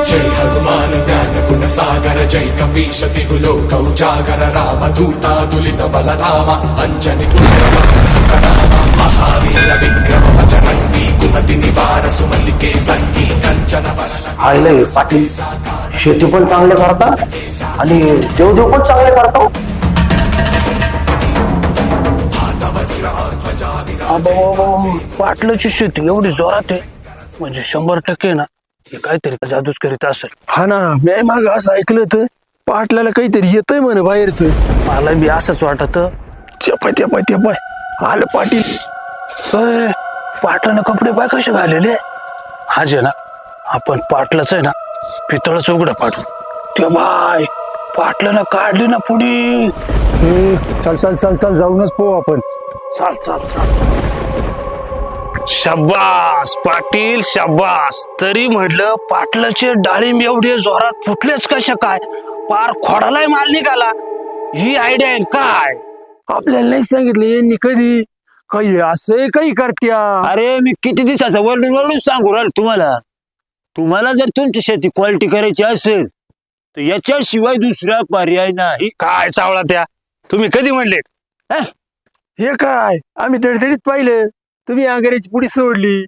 जय हनुमान ज्ञान गुण सागर जय कपीश तिहु लोक उजागर रामदूता दुलित बलधामा अंजनी पुत्र सुतनामा महावीर विक्रम बजरंगी कुमति निवार सुमति के संगी कंचन वरण आईले पाटील शेती पण चांगले करतात आणि देवदेव पण चांगले करतो. पाटलाची शेती एवढी जोरात आहे म्हणजे 100% ना हे काहीतरी जादूच करीत असेल. हा ना, मी माग असं ऐकलं तर पाटलाला काहीतरी येतंय म्हणे बाहेरच. मला बी असंच वाटत. पाय आलं पाटील. पाटलानं कपडे पाय कसे घालेले आज आहे ना. आपण पाटलाच आहे ना पितळच उघडं पाडू. ते बाय पाटलानं काढली ना पुढी. चल चल चल चल जाऊनच पोहू आपण. चाल चाल चाल. शाबास पाटील शाबास. तरी म्हटलं पाटलाचे डाळिंब एवढे जोरात फुटलेच कशा काय. पार खोडालाय माल निघाला. ही आयडिया आहे काय. आपल्याला नाही सांगितलं यांनी कधी काही असं काही करत्या. अरे मी किती दिवसाचा वरडून सांगू राहिलो तुम्हाला जर तुमची शेती क्वालिटी करायची असेल तर याच्याशिवाय दुसरा पर्याय नाही. काय चावला त्या. तुम्ही कधी म्हणले. हे काय आम्ही तडतडीत पाहिलं तुम्ही आगाराची पुढी सोडली.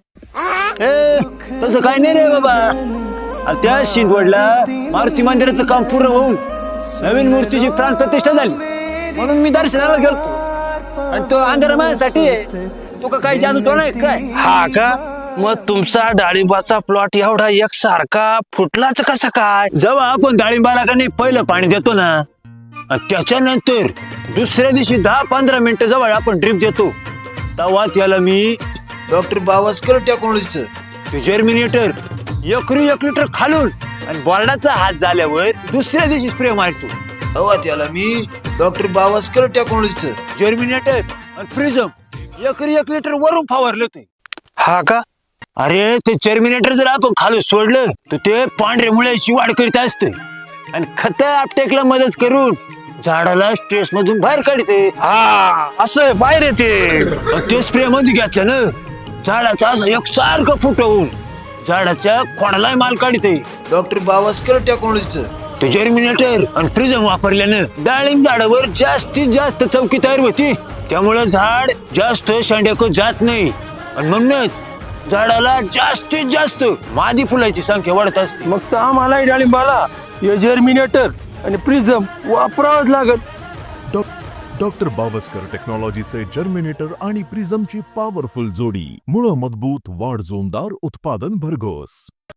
तसं काय नाही रे बाबा. अरे त्या शिंदवडला मारुती मंदिराचं काम पूर्ण होऊन नवीन मूर्तीची प्राण प्रतिष्ठा झाली म्हणून मी दर्शनाला गेलो आणि तो अंधारा माझ्यासाठी आहे. तो का काही जादू तो नाही काय. हा का. मग तुमचा डाळिंबाचा प्लॉट एवढा एकसारखा फुटलाच कसा काय. जेव्हा आपण डाळिंबाला का नाही पहिलं पाणी देतो ना आणि त्याच्यानंतर दुसऱ्या दिवशी 10-15 मिनिटं जवळ आपण ड्रिप देतो तेव्हा त्याला मी डॉक्टर बावस्कर टेक्नॉलॉजीचं ते जर्मिनेटर एकरी 1 लिटर खालून आणि बोर्डाचा हात झाल्यावर दुसऱ्या दिवशी स्प्रे मारतो. हवा त्याला मी डॉक्टर बावस्कर टेक्नॉलॉजीचं जर्मिनेटर आणि प्रिझम एकरी 1 लिटर वरून फवारलं ते. हा का. अरे ते जर्मिनेटर जर आपण खालून सोडलं तर ते पांढऱ्या मुळ्याची वाढ करीत असते आणि खत आपटेकला मदत करून झाडाला स्ट्रेस मधून बाहेर काढते. हा असं बाहेर येते. ते स्प्रे मध्ये घेतलं ना झाडाचा असं एकसारखं फुटवून झाडाच्या खोडाला माल काढते. डॉक्टर बावस्कर टेक्नॉलॉजीचं ते जर्मिनेटर आणि प्रिझम वापरल्यानं डाळिंब झाडावर जास्तीत जास्त चौकी तयार होती. त्यामुळे झाड जास्त शेंड्याक जात नाही आणि म्हणूनच झाडाला जास्तीत जास्त मादी फुलाची संख्या वाढत असते. मग तर आम्हाला डाळिंबाला हे जर्मिनेटर आणि प्रिझम वापरावंच लागत. डॉक्टर बावस्कर टेक्नॉलॉजीचे जर्मिनेटर आणि प्रिझमची पॉवरफुल जोडी. मुळं मजबूत, वाढ जोमदार, उत्पादन भरघोस.